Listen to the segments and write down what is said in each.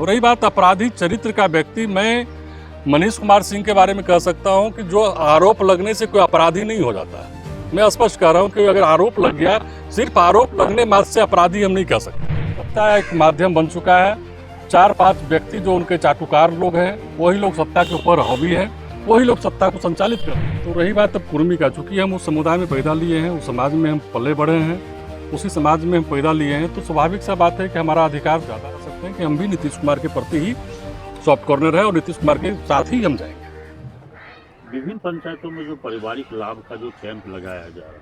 और रही बात अपराधी चरित्र का व्यक्ति, मैं मनीष कुमार सिंह के बारे में कह सकता हूं कि जो आरोप लगने से कोई अपराधी नहीं हो जाता है। मैं स्पष्ट कह रहा हूं कि अगर आरोप लग गया, सिर्फ आरोप लगने मात्र से अपराधी हम नहीं कह सकते। सत्ता एक माध्यम बन चुका है। 4-5 व्यक्ति जो उनके चाटुकार लोग हैं, वही लोग सत्ता के ऊपर हावी है, वही लोग सत्ता को संचालित करते हैं। तो रही बात अब कुर्मी का, चूंकि हम उस समुदाय में पैदा लिए हैं, उस समाज में हम पले बढ़े हैं, उसी समाज में हम पैदा लिए हैं, तो स्वाभाविक सा बात है कि हमारा अधिकार ज़्यादा रह सकते हैं कि हम भी नीतीश कुमार के प्रति ही सॉफ्ट कॉर्नर है और नीतीश कुमार के साथ ही हम जाएंगे। विभिन्न पंचायतों में जो पारिवारिक लाभ का जो कैंप लगाया जा रहा है,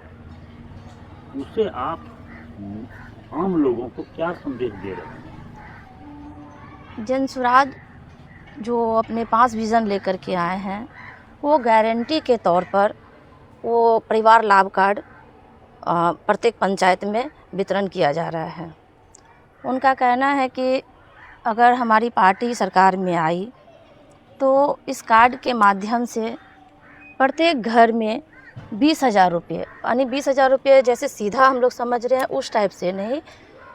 उससे आप आम लोगों को क्या संदेश दे रहे हैं? जनसुराज जो अपने 5 विज़न लेकर के आए हैं, वो गारंटी के तौर पर वो परिवार लाभ कार्ड प्रत्येक पंचायत में वितरण किया जा रहा है। उनका कहना है कि अगर हमारी पार्टी सरकार में आई तो इस कार्ड के माध्यम से प्रत्येक घर में 20,000 रुपये, यानी 20,000 रुपये जैसे सीधा हम लोग समझ रहे हैं उस टाइप से नहीं,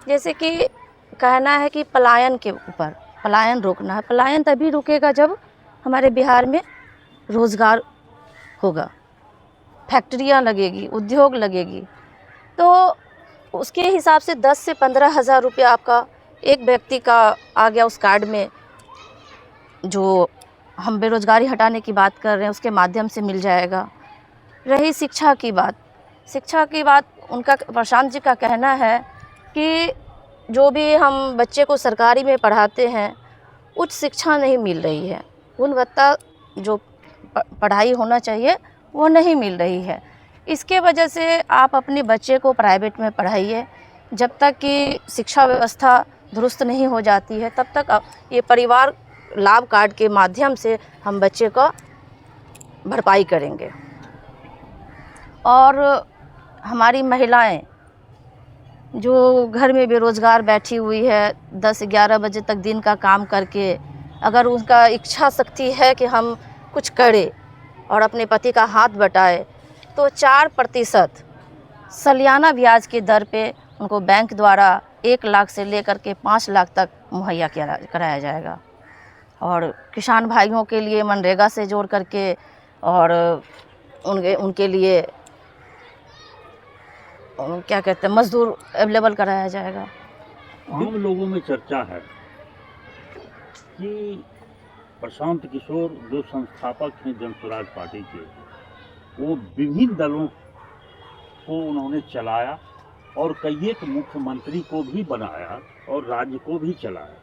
जैसे कि कहना है कि पलायन के ऊपर, पलायन रोकना है। पलायन तभी रुकेगा जब हमारे बिहार में रोज़गार होगा, फैक्ट्रियाँ लगेगी, उद्योग लगेगी, तो उसके हिसाब से 10 से 15,000 रुपया आपका एक व्यक्ति का आ गया उस कार्ड में। जो हम बेरोज़गारी हटाने की बात कर रहे हैं उसके माध्यम से मिल जाएगा। रही शिक्षा की बात उनका, प्रशांत जी का कहना है कि जो भी हम बच्चे को सरकारी में पढ़ाते हैं, उच्च शिक्षा नहीं मिल रही है, गुणवत्ता जो पढ़ाई होना चाहिए वो नहीं मिल रही है। इसके वजह से आप अपने बच्चे को प्राइवेट में पढ़ाइए। जब तक कि शिक्षा व्यवस्था दुरुस्त नहीं हो जाती है, तब तक ये परिवार लाभ कार्ड के माध्यम से हम बच्चे का भरपाई करेंगे। और हमारी महिलाएं जो घर में बेरोज़गार बैठी हुई है, 10-11 बजे तक दिन का काम करके, अगर उनका इच्छा शक्ति है कि हम कुछ करें और अपने पति का हाथ बटाए, तो 4% सालियाना ब्याज की दर पे उनको बैंक द्वारा 1 लाख से लेकर के 5 लाख तक मुहैया कराया जाएगा। और किसान भाइयों के लिए मनरेगा से जोड़ करके और उनके लिए क्या कहते हैं, मजदूर अवेलेबल कराया जाएगा। आम लोगों में चर्चा है कि प्रशांत किशोर जो संस्थापक हैं जनसुराज पार्टी के, वो विभिन्न दलों को उन्होंने चलाया और कई एक मुख्यमंत्री को भी बनाया और राज्य को भी चलाया।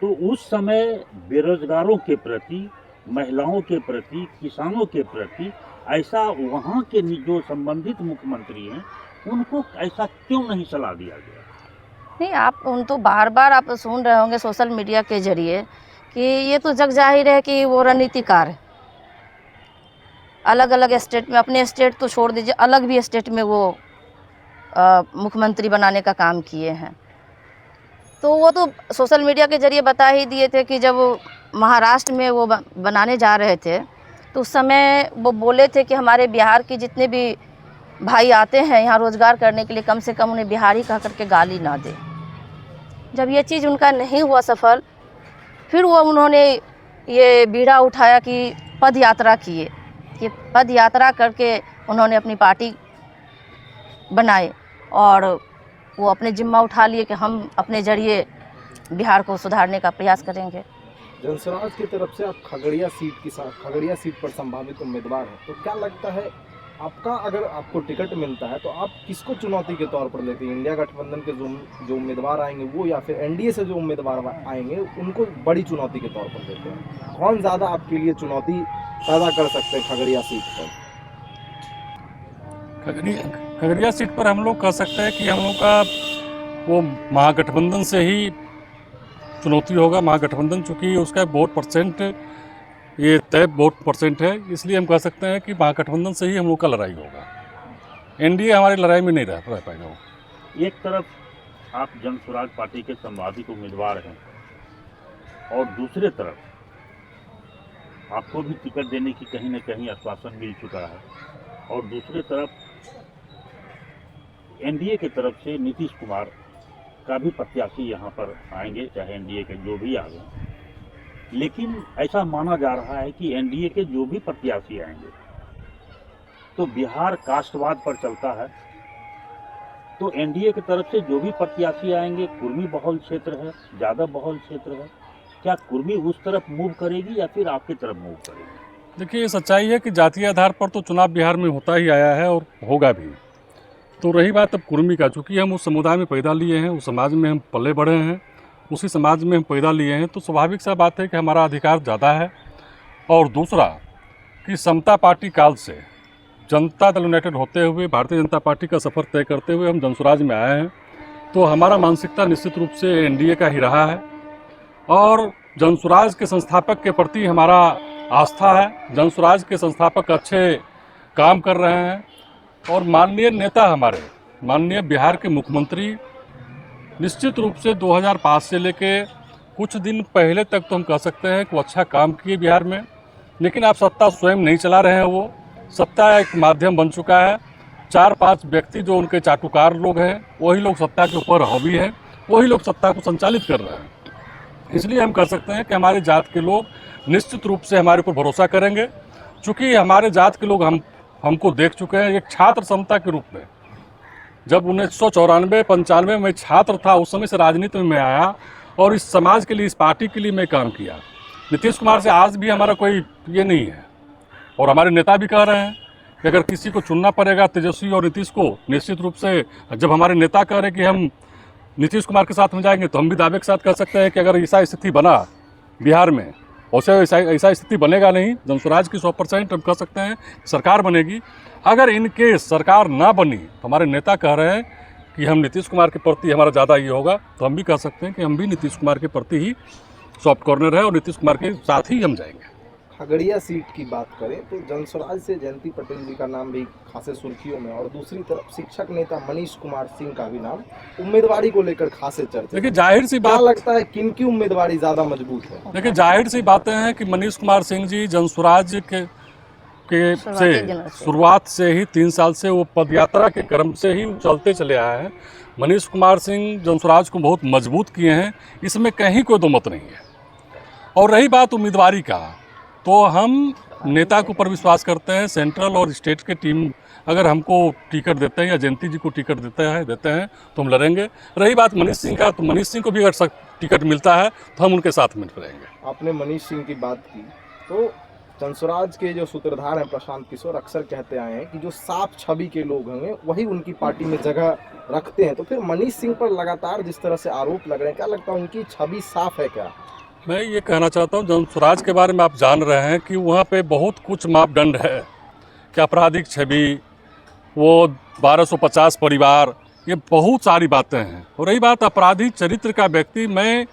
तो उस समय बेरोजगारों के प्रति, महिलाओं के प्रति, किसानों के प्रति ऐसा वहाँ के जो संबंधित मुख्यमंत्री हैं उनको ऐसा क्यों नहीं सलाह दिया गया? नहीं, आप उन तो बार आप सुन रहे होंगे सोशल मीडिया के जरिए कि ये तो जग जाहिर है कि वो रणनीतिकार है। अलग अलग स्टेट में, अपने स्टेट तो छोड़ दीजिए, अलग भी स्टेट में वो मुख्यमंत्री बनाने का काम किए हैं। तो वो तो सोशल मीडिया के जरिए बता ही दिए थे कि जब महाराष्ट्र में वो बनाने जा रहे थे तो उस समय वो बोले थे कि हमारे बिहार के जितने भी भाई आते हैं यहाँ रोज़गार करने के लिए, कम से कम उन्हें बिहारी कह करके गाली ना दे। जब ये चीज़ उनका नहीं हुआ सफल, फिर वो उन्होंने ये बीड़ा उठाया कि पद यात्रा किए, कि पद यात्रा करके उन्होंने अपनी पार्टी बनाए और वो अपने जिम्मा उठा लिए कि हम अपने जरिए बिहार को सुधारने का प्रयास करेंगे। जनसुराज की तरफ से आप खगड़िया सीट पर संभावित उम्मीदवार हैं, तो क्या लगता है आपका, अगर आपको टिकट मिलता है तो आप किसको चुनौती के तौर पर लेते हैं? इंडिया गठबंधन के जो उम्मीदवार आएंगे वो, या फिर एनडीए से जो उम्मीदवार आएंगे उनको बड़ी चुनौती के तौर पर लेते हैं? कौन ज़्यादा आपके लिए चुनौती पैदा कर सकते हैं खगड़िया सीट पर? खगड़िया सीट पर हम लोग कह सकते हैं कि हम लोग का वो महागठबंधन से ही चुनौती होगा। महागठबंधन चूँकि उसका वोट परसेंट, ये तय वोट परसेंट है, इसलिए हम कह सकते हैं कि महागठबंधन से ही हम लोग का लड़ाई होगा। एनडीए हमारी लड़ाई में नहीं रह पाएगा। एक तरफ आप जनसुराज पार्टी के संभावित उम्मीदवार हैं और दूसरे तरफ आपको भी टिकट देने की कहीं न कहीं आश्वासन मिल चुका है, और दूसरे तरफ एनडीए की तरफ से नीतीश कुमार का भी प्रत्याशी यहाँ पर आएंगे, चाहे एनडीए के जो भी आ गए, लेकिन ऐसा माना जा रहा है कि एनडीए के जो भी प्रत्याशी आएंगे तो बिहार कास्टवाद पर चलता है, तो एनडीए की तरफ से जो भी प्रत्याशी आएंगे, कुर्मी बहुल क्षेत्र है, ज़्यादा बहुल क्षेत्र है, क्या कुर्मी उस तरफ मूव करेगी या फिर आपकी तरफ मूव करेगी? देखिए, ये सच्चाई है कि जातीय आधार पर तो चुनाव बिहार में होता ही आया है और होगा भी। तो रही बात अब कुर्मी का, चूँकि हम उस समुदाय में पैदा लिए हैं, उस समाज में हम पले बढ़े हैं, उसी समाज में हम पैदा लिए हैं, तो स्वाभाविक सा बात है कि हमारा अधिकार ज़्यादा है। और दूसरा कि समता पार्टी काल से जनता दल यूनाइटेड होते हुए भारतीय जनता पार्टी का सफ़र तय करते हुए हम जनसुराज में आए हैं, तो हमारा मानसिकता निश्चित रूप से एनडीए का ही रहा है और जनसुराज के संस्थापक के प्रति हमारा आस्था है। जनसुराज के संस्थापक अच्छे काम कर रहे हैं और माननीय नेता हमारे, माननीय बिहार के मुख्यमंत्री निश्चित रूप से 2005 से लेके कुछ दिन पहले तक तो हम कह सकते हैं कि वो अच्छा काम किए बिहार में, लेकिन आप सत्ता स्वयं नहीं चला रहे हैं। वो सत्ता एक माध्यम बन चुका है। 4-5 व्यक्ति जो उनके चाटुकार लोग हैं, वही लोग सत्ता के ऊपर हावी हैं, वही लोग सत्ता को संचालित कर रहे हैं। इसलिए हम कर सकते हैं कि हमारे जात के लोग निश्चित रूप से हमारे ऊपर भरोसा करेंगे, चूँकि हमारे जात के लोग हमको देख चुके हैं एक छात्र समता के रूप में। जब 1994-95 में छात्र था, उस समय से राजनीति में मैं आया और इस समाज के लिए, इस पार्टी के लिए मैं काम किया। नीतीश कुमार से आज भी हमारा कोई ये नहीं है और हमारे नेता भी कह रहे हैं कि अगर किसी को चुनना पड़ेगा तेजस्वी और नीतीश को, निश्चित रूप से जब हमारे नेता कह रहे हैं कि हम नीतीश कुमार के साथ में जाएंगे, तो हम भी दावे के साथ कह सकते हैं कि अगर ऐसा स्थिति बना बिहार में, वैसे ऐसा स्थिति बनेगा नहीं, जनसुराज की 100% हम कह सकते हैं सरकार बनेगी। अगर इनकेस सरकार ना बनी तो हमारे नेता कह रहे हैं कि हम नीतीश कुमार के प्रति हमारा ज़्यादा ये होगा, तो हम भी कह सकते हैं कि हम भी नीतीश कुमार के प्रति ही सॉफ्ट कॉर्नर है और नीतीश कुमार के साथ ही हम जाएंगे। खगड़िया सीट की बात करें तो जनसुराज से जयंती पटेल जी का नाम भी खासे सुर्खियों में, और दूसरी तरफ शिक्षक नेता मनीष कुमार सिंह का भी नाम उम्मीदवारी को लेकर खासे चर्चे। देखिए, जाहिर सी बात लगता है किन की उम्मीदवारी ज्यादा मजबूत है? देखिए, जाहिर सी बातें हैं कि मनीष कुमार सिंह जी जनसुराज के शुरुआत से ही 3 साल से वो पदयात्रा के क्रम से ही चलते चले आए हैं। मनीष कुमार सिंह जनसुराज को बहुत मजबूत किए हैं, इसमें कहीं कोई दो मत नहीं है। और रही बात उम्मीदवारी का, तो हम नेता के ऊपर विश्वास करते हैं। सेंट्रल और स्टेट के टीम अगर हमको टिकट देते हैं या जयंती जी को टिकट देते हैं तो हम लड़ेंगे। रही बात मनीष सिंह का, तो मनीष सिंह को भी अगर टिकट मिलता है तो हम उनके साथ में लड़ेंगे। आपने मनीष सिंह की बात की, तो जनसुराज के जो सूत्रधार हैं प्रशांत किशोर अक्सर कहते आए हैं कि जो साफ छवि के लोग होंगे वही उनकी पार्टी में जगह रखते हैं। तो फिर मनीष सिंह पर लगातार जिस तरह से आरोप लग रहे हैं, क्या लगता है उनकी छवि साफ है क्या? मैं ये कहना चाहता हूँ, जनसुराज के बारे में आप जान रहे हैं कि वहाँ पे बहुत कुछ मापदंड है कि आपराधिक छवि, वो 1250 परिवार, ये बहुत सारी बातें हैं। और रही बात अपराधी चरित्र का व्यक्ति, मैं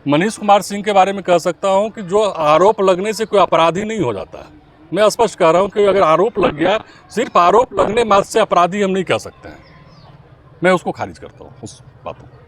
मनीष कुमार सिंह के बारे में कह सकता हूँ कि जो आरोप लगने से कोई अपराधी नहीं हो जाता है। मैं स्पष्ट कह रहा हूँ कि अगर आरोप लग गया, सिर्फ आरोप लगने मात्र से अपराधी हम नहीं कह सकते हैं। मैं उसको खारिज करता हूँ, उस बातों को।